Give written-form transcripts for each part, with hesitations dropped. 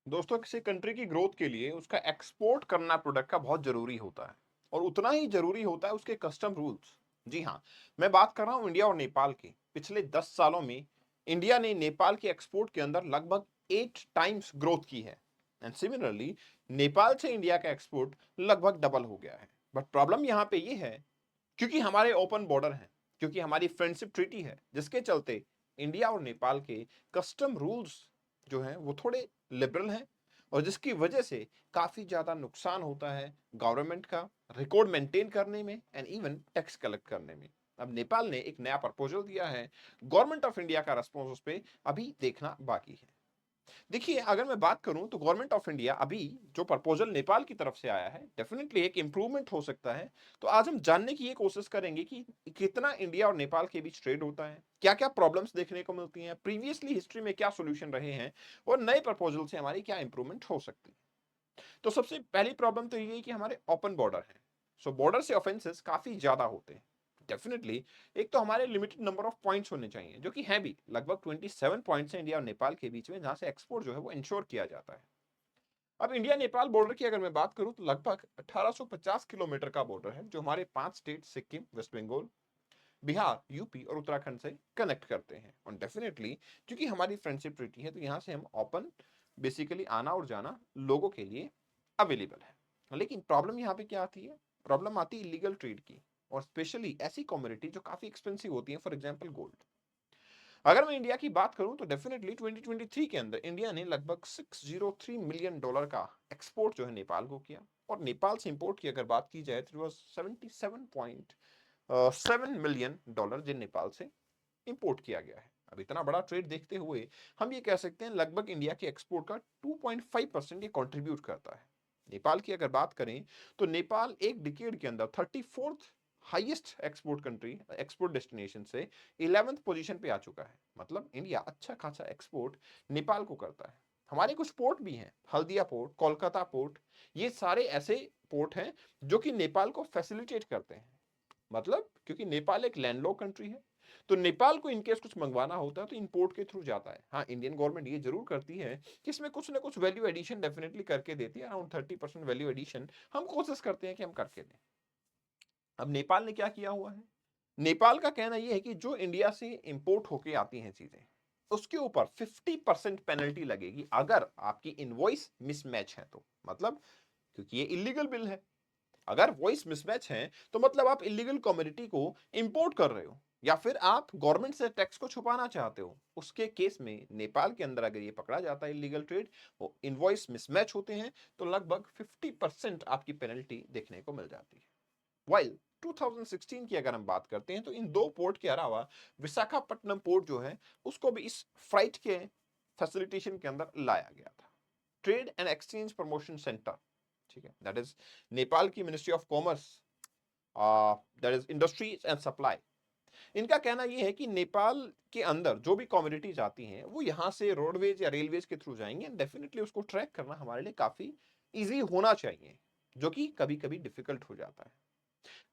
दोस्तों, किसी कंट्री की ग्रोथ के लिए उसका एक्सपोर्ट करना प्रोडक्ट का बहुत जरूरी होता है और उतना ही जरूरी होता है उसके कस्टम रूल्स। जी हाँ, मैं बात कर रहा हूं इंडिया और नेपाल की। पिछले 10 सालों में इंडिया ने नेपाल के एक्सपोर्ट के अंदर लगभग 8 टाइम्स ग्रोथ की है एंड सिमिलरली नेपाल से इंडिया का एक्सपोर्ट लगभग डबल हो गया है। बट प्रॉब्लम यहां पे ये है, क्योंकि हमारे ओपन बॉर्डर हैं, क्योंकि हमारी फ्रेंडशिप ट्रीटी है, जिसके चलते इंडिया और नेपाल के कस्टम रूल्स जो हैं वो थोड़े लिबरल हैं और जिसकी वजह से काफी ज्यादा नुकसान होता है गवर्नमेंट का रिकॉर्ड मेंटेन करने में एंड इवन टैक्स कलेक्ट करने में। अब नेपाल ने एक नया प्रपोजल दिया है, गवर्नमेंट ऑफ इंडिया का रेस्पॉन्स उस पर अभी देखना बाकी है। देखिए, अगर मैं बात करूं तो गवर्नमेंट ऑफ इंडिया अभी जो प्रपोजल नेपाल की तरफ से आया है डेफिनेटली एक इंप्रूवमेंट हो सकता है। तो आज हम जानने की ये कोशिश करेंगे कि कितना इंडिया और नेपाल के बीच ट्रेड होता है, क्या क्या प्रॉब्लम्स देखने को मिलती हैं, प्रीवियसली हिस्ट्री में क्या सोल्यूशन रहे हैं और नए प्रपोजल से हमारी क्या इंप्रूवमेंट हो सकती है। तो सबसे पहली प्रॉब्लम तो ये है कि हमारे ओपन बॉर्डर है। सो बॉर्डर से ऑफेंसेस काफी ज्यादा होते हैं डेफिनेटली। एक तो हमारे लिमिटेड नंबर ऑफ पॉइंट्स होने चाहिए, जो कि हैं भी लगभग 27 पॉइंट्स हैं इंडिया और नेपाल के बीच में, जहां से एक्सपोर्ट जो है वो इंश्योर किया जाता है। अब इंडिया नेपाल बॉर्डर की अगर मैं बात करूं तो लगभग 1850 किलोमीटर का बॉर्डर है, जो हमारे 5 state Sikkim, West Bengal, Bihar, UP और उत्तराखंड से कनेक्ट करते हैं। और डेफिनेटली क्योंकि हमारी फ्रेंडशिप ट्रीटी है तो यहाँ से हम ओपन बेसिकली आना और जाना लोगों के लिए अवेलेबल है। लेकिन प्रॉब्लम यहाँ पे क्या आती है? प्रॉब्लम आती है इलीगल ट्रेड की, और स्पेशली ऐसी कमोडिटी जो काफी एक्सपेंसिव होती है, फॉर एग्जांपल गोल्ड। अगर मैं इंडिया की बात करूं तो डेफिनेटली 2023 के अंदर इंडिया ने लगभग 603 मिलियन डॉलर का एक्सपोर्ट जो है नेपाल को किया। और नेपाल से इंपोर्ट की अगर बात की जाए तो वाज 77.7 मिलियन डॉलर जिन नेपाल से इंपोर्ट किया गया है। अब इतना बड़ा ट्रेड देखते हुए हम ये कह सकते हैं लगभग इंडिया के एक्सपोर्ट का 2.5% ये कंट्रीब्यूट करता है। नेपाल की अगर बात करें तो नेपाल एक डिकेड के अंदर 34th highest export country, export destination से 11th पोजीशन पे आ चुका है। मतलब इंडिया अच्छा खासा एक्सपोर्ट नेपाल को करता है। हमारे कुछ पोर्ट भी हैं, हल्दिया पोर्ट, कोलकाता पोर्ट, ये सारे ऐसे पोर्ट हैं जो कि नेपाल को फैसिलिटेट करते हैं। मतलब क्योंकि नेपाल एक लैंडलॉक कंट्री है, तो नेपाल को इनकेस कुछ मंगवाना होता है तो इंपोर्ट के थ्रू जाता है। हाँ, इंडियन गवर्नमेंट ये जरूर करती है कि इसमें कुछ ना कुछ वैल्यू एडिशन डेफिनेटली करके देती है, अराउंड 30% वैल्यू एडिशन हम कोशिश करते हैं कि हम करके दें। अब नेपाल ने क्या किया हुआ है? नेपाल का कहना यह है कि जो इंडिया से इंपोर्ट होके आती हैं चीजें, उसके ऊपर 50% पेनल्टी लगेगी अगर आपकी इनवॉइस मिसमैच है तो। मतलब क्योंकि ये इलीगल बिल है, अगर वॉइस मिसमैच है तो मतलब आप इलीगल कमोडिटी को इंपोर्ट कर रहे हो या फिर आप गवर्नमेंट से टैक्स को छुपाना चाहते हो। उसके केस में नेपाल के अंदर अगर ये पकड़ा जाता है इलीगल ट्रेड, वो इनवॉइस मिसमैच होते हैं, तो लगभग 50% आपकी पेनल्टी देखने को मिल जाती है। वाइल 2016 की अगर हम बात करते हैं तो इन दो पोर्ट के अलावा विशाखापट्टनम पोर्ट जो है उसको भी इस फ्राइट के फैसिलिटेशन के अंदर लाया गया था। Trade and exchange promotion centre, ठीक है, दैट इज नेपाल की ministry of commerce, that is industries and supply. इनका कहना यह है कि नेपाल के अंदर जो भी कमोडिटीज आती हैं वो यहां से रोडवेज या रेलवेज के थ्रू जाएंगे, डेफिनेटली उसको ट्रैक करना हमारे लिए काफी इजी होना चाहिए, जो कि कभी कभी डिफिकल्ट हो जाता है।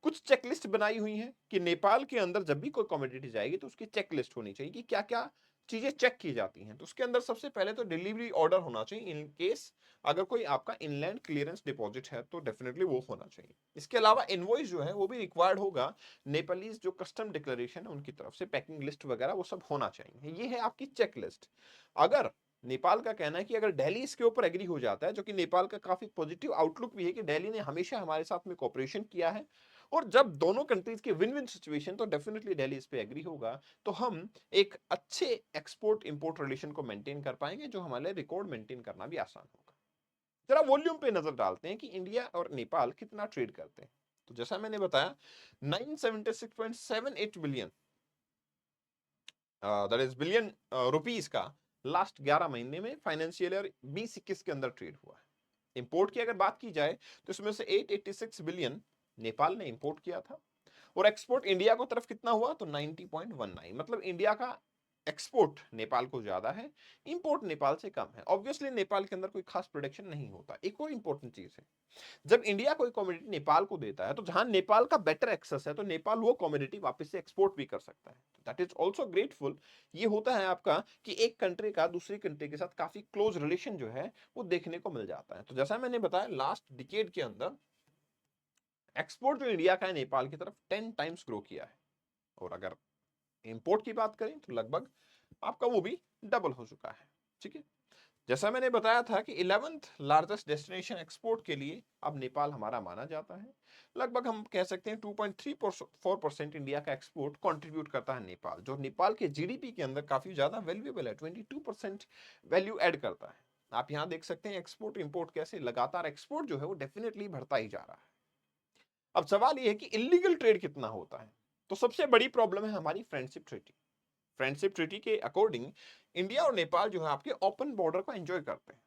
कुछ चेकलिस्ट बनाई हुई हैं कि नेपाल के अंदर जब भी कोई कमोडिटी जाएगी तो उसकी चेकलिस्ट होनी चाहिए कि क्या क्या चीजें चेक की जाती हैं। तो उसके अंदर सबसे पहले तो डिलीवरी ऑर्डर होना चाहिए, इन केस अगर कोई आपका इनलैंड क्लियरेंस डिपॉजिट है तो डेफिनेटली वो होना चाहिए। इसके अलावा इनवॉइस जो है वो भी रिक्वायर्ड होगा, नेपालीज जो कस्टम डिक्लेरेशन है उनकी तरफ से पैकिंग लिस्ट वगैरह वो सब होना चाहिए। ये है आपकी चेक लिस्ट। अगर नेपाल का कहना है कि अगर दिल्ली इसके ऊपर एग्री हो जाता है, जो कि नेपाल का काफी पॉजिटिव आउटलुक भी है कि दिल्ली ने हमेशा हमारे साथ में कोऑपरेशन किया है, और जब दोनों कंट्रीज की विन विन सिचुएशन, तो डेफिनेटली दिल्ली इस पे एग्री होगा, तो हम एक अच्छे एक्सपोर्ट इंपोर्ट रिलेशन को मेंटेन कर पाएंगे, जो हमारे लिए रिकॉर्ड मेंटेन करना भी आसान होगा। जरा वॉल्यूम पे नजर डालते हैं कि इंडिया और नेपाल कितना ट्रेड करते हैं। तो जैसा मैंने बताया 976.78 billion, that is billion rupees का लास्ट 11 महीने में फाइनेंशियल ईयर 2021 के अंदर ट्रेड हुआ है। इंपोर्ट की अगर बात की जाए तो इसमें से 886 बिलियन नेपाल ने इंपोर्ट किया था, और एक्सपोर्ट इंडिया को तरफ कितना हुआ तो 90.19। मतलब इंडिया का एक्सपोर्ट नेपाल को ज्यादा है, इंपोर्ट नेपाल से कम है। ऑब्वियसली नेपाल के अंदर कोई खास प्रोडक्शन नहीं होता। एक और इंपॉर्टेंट चीज है, जब इंडिया कोई कमोडिटी नेपाल को देता है तो जहां नेपाल का बेटर एक्सेस है तो नेपाल वो कमोडिटी वापस से एक्सपोर्ट भी कर सकता है। That is also grateful. ये होता है आपका कि एक कंट्री का दूसरी कंट्री के साथ काफी क्लोज रिलेशन जो है वो देखने को मिल जाता है। तो जैसा मैंने बताया, लास्ट डिकेड के अंदर एक्सपोर्ट जो इंडिया का है नेपाल की तरफ 10 टाइम्स ग्रो किया है, और अगर इंपोर्ट की बात करें तो लगभग आपका वो भी डबल हो चुका है। ठीक है, जैसा मैंने बताया था कि 11th लार्जेस्ट डेस्टिनेशन एक्सपोर्ट के लिए अब नेपाल हमारा माना जाता है। लगभग हम कह सकते हैं 2.34% इंडिया का एक्सपोर्ट कंट्रीब्यूट करता है नेपाल, जो नेपाल के जीडीपी के अंदर काफी ज्यादा वैल्यूएबल है। 22% वैल्यू ऐड करता है। आप यहां देख सकते हैं एक्सपोर्ट इंपोर्ट कैसे लगातार एक्सपोर्ट जो है वो डेफिनेटली बढ़ता ही जा रहा है। अब सवाल यह है कि इलीगल ट्रेड कितना होता है। तो सबसे बड़ी प्रॉब्लम है हमारी फ्रेंडशिप ट्रीटी। फ्रेंडशिप ट्रीटी के अकॉर्डिंग इंडिया और नेपाल जो है आपके ओपन बॉर्डर को एंजॉय करते हैं।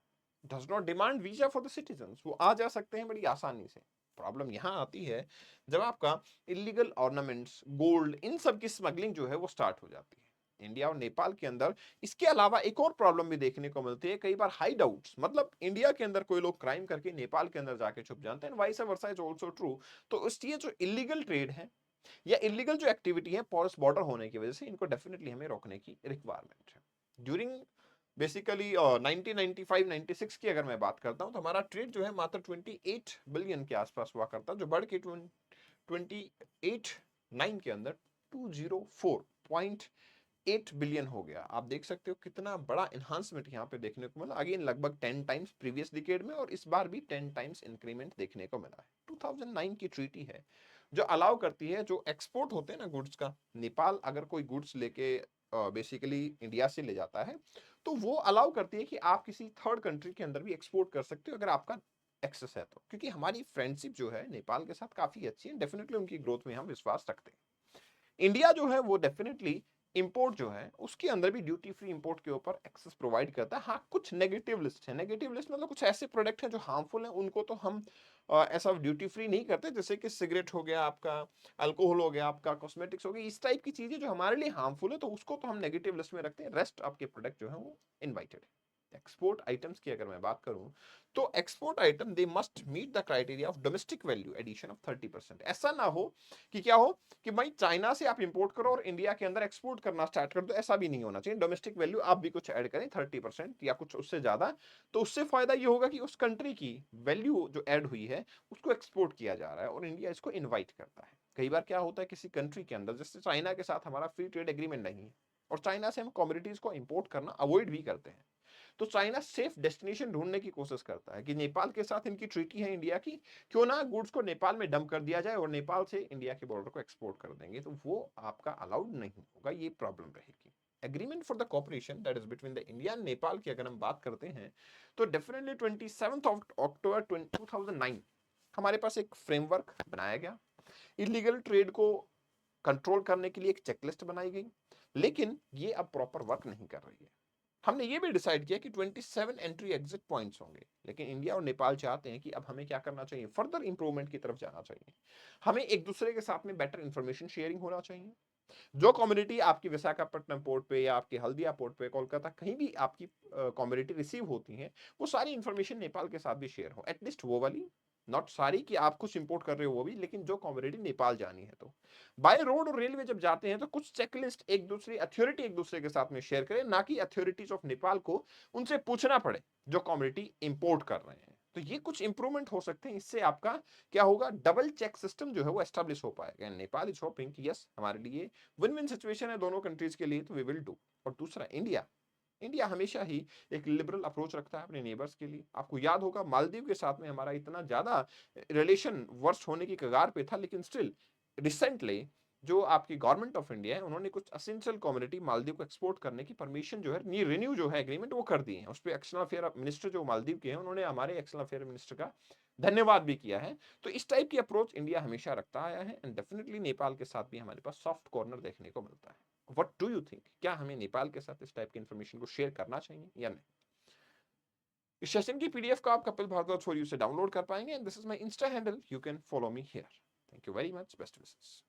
Does not demand visa for the citizen, वो आ जा सकते हैं बड़ी आसानी से। प्रॉब्लम यहां आती है जब आपका इलीगल ऑर्नामेंट्स, गोल्ड, इन सब की स्मगलिंग जो है वो स्टार्ट हो जाती है इंडिया और नेपाल के अंदर। इसके अलावा एक और प्रॉब्लम भी देखने को मिलती है, कई बार हाइड आउट्स, मतलब इंडिया के अंदर कोई लोग क्राइम करके नेपाल के अंदर जाके छुप जाते हैं, vice versa is also true. तो इसलिए जो इलीगल ट्रेड है या इलीगल जो एक्टिविटी है पोरस बॉर्डर होने की वजह से, इनको डेफिनेटली हमें रोकने की रिक्वायरमेंट है। ड्यूरिंग बेसिकली 1995-96 की अगर मैं बात करता हूं तो हमारा ट्रेड जो है मात्र 28 बिलियन के आसपास हुआ करता, जो बढ़ के 28.9 के अंदर 204.8 बिलियन हो गया। आप देख सकते हो कितना बड़ा एनहांसमेंट यहाँ पे देखने को मिला। अगेन लगभग 10 टाइम्स प्रीवियस डिकेड में, और इस बार भी 10 टाइम्स इंक्रीमेंट देखने को मिला है। 2009 की ट्रीटी है जो अलाउ करती है, जो एक्सपोर्ट होते हैं ना गुड्स का, नेपाल अगर कोई गुड्स लेके बेसिकली इंडिया से ले जाता है तो वो अलाउ करती है कि आप किसी थर्ड कंट्री के अंदर भी एक्सपोर्ट कर सकते हो अगर आपका एक्सेस है तो। क्योंकि हमारी फ्रेंडशिप जो है नेपाल के साथ काफी अच्छी है, डेफिनेटली उनकी ग्रोथ में हम विश्वास रखते हैं। इंडिया जो है वो डेफिनेटली इंपोर्ट जो है उसके अंदर भी ड्यूटी फ्री इंपोर्ट के ऊपर एक्सेस प्रोवाइड करता है। हाँ, कुछ नेगेटिव लिस्ट है। नेगेटिव लिस्ट मतलब कुछ ऐसे प्रोडक्ट हैं जो हार्मफुल हैं, उनको तो हम ऐसा ड्यूटी फ्री नहीं करते, जैसे कि सिगरेट हो गया आपका, अल्कोहल हो गया आपका, कॉस्मेटिक्स हो गई, इस टाइप की चीजें जो हमारे लिए हार्मफुल है तो उसको तो हम नेगेटिव लिस्ट में रखते हैं। रेस्ट आपके प्रोडक्ट जो है वो इनवाइटेड है। एक्सपोर्ट आइटम्स की अगर मैं बात करूं तो export item they must meet the criteria of domestic value addition of 30%। ऐसा ना हो कि क्या हो कि भाई चाइना से आप इंपोर्ट करो और इंडिया के अंदर एक्सपोर्ट करना स्टार्ट कर दो, ऐसा भी नहीं होना चाहिए। डोमेस्टिक वैल्यू आप भी कुछ ऐड करें 30% या कुछ उससे ज्यादा, तो उससे फायदा ये होगा कि उस कंट्री की वैल्यू जो ऐड हुई है उसको एक्सपोर्ट किया जा रहा है और इंडिया इसको इन्वाइट करता है। कई बार क्या होता है किसी कंट्री के अंदर, जैसे चाइना के साथ हमारा फ्री ट्रेड एग्रीमेंट नहीं है और चाइना से हम कमोडिटीज को इंपोर्ट करना अवॉइड भी करते हैं, तो चाइना सेफ डेस्टिनेशन ढूंढने की कोशिश करता है कि नेपाल के साथ इनकी ट्रीटी है इंडिया की, क्यों ना गुड्स को नेपाल में डंप कर दिया जाए और नेपाल से इंडिया के बॉर्डर को एक्सपोर्ट कर देंगे, तो वो आपका अलाउड नहीं होगा। ये प्रॉब्लम रहेगी। Agreement for the cooperation that is between the India and Nepal की अगर हम बात करते हैं तो डेफिनेटली 27 अक्टूबर 2009 हमारे पास एक फ्रेमवर्क बनाया गया। इलीगल ट्रेड को कंट्रोल करने के लिए एक चेकलिस्ट बनाई गई, लेकिन ये अब प्रॉपर वर्क नहीं कर रही है। हमने ये भी डिसाइड किया कि 27 एंट्री एग्जिट पॉइंट्स होंगे, लेकिन इंडिया और नेपाल चाहते हैं कि अब हमें क्या करना चाहिए, फर्दर इंप्रूवमेंट की तरफ जाना चाहिए। हमें एक दूसरे के साथ में बेटर इंफॉर्मेशन शेयरिंग होना चाहिए। जो कम्युनिटी आपकी विशाखापट्टनम पोर्ट पे या आपकी हल्दिया पोर्ट पे, कोलकाता, कहीं भी आपकी कम्युनिटी रिसीव होती है, वो सारी इंफॉर्मेशन नेपाल के साथ भी शेयर हो, एटलीस्ट वो वाली, नॉट सारी कि आप कुछ इंपोर्ट कर रहे हो वो भी, लेकिन जो कम्युनिटी नेपाल जानी है। तो बाय रोड और रेलवे जब जाते हैं तो कुछ चेकलिस्ट एक दूसरी अथॉरिटी एक दूसरे के साथ में शेयर करें, ना कि अथॉरिटीज ऑफ नेपाल को उनसे पूछना पड़े जो कम्युनिटी इंपोर्ट कर रहे हैं। तो ये कुछ इंप्रूवमेंट हो सकते हैं। इससे आपका क्या होगा, डबल चेक सिस्टम जो है वो एस्टेब्लिश हो पाएगा। नेपाल इज होपिंग कि यस हमारे लिए विन विन सिचुएशन है दोनों कंट्रीज के लिए, तो वी विल डू। और दूसरा, इंडिया इंडिया हमेशा ही एक लिबरल अप्रोच रखता है अपने नेबर्स के लिए। आपको याद होगा मालदीव के साथ में हमारा इतना ज्यादा रिलेशन वर्स्ट होने की कगार पे था, लेकिन स्टिल रिसेंटली जो आपकी गवर्नमेंट ऑफ इंडिया है उन्होंने कुछ असेंशियल कम्युनिटी मालदीव को एक्सपोर्ट करने की परमिशन जो है, रिन्यू जो है एग्रीमेंट, वो कर दी है। उस पर एक्सटर्नल अफेयर मिनिस्टर जो मालदीव के हैं उन्होंने हमारे एक्सटर्नल अफेयर मिनिस्टर का धन्यवाद भी किया है। तो इस टाइप की अप्रोच इंडिया हमेशा रखता आया है, एंड डेफिनेटली नेपाल के साथ भी हमारे पास सॉफ्ट कॉर्नर देखने को मिलता है। व्हाट डू यू थिंक, क्या हमें नेपाल के साथ इस टाइप की इंफॉर्मेशन को शेयर करना चाहिए या नहीं? इस सेशन की पीडीएफ को आप कपिल भारद्वाज फॉर यू से डाउनलोड कर पाएंगे, and this is my Insta handle, you can follow me here. Thank you very much, best wishes.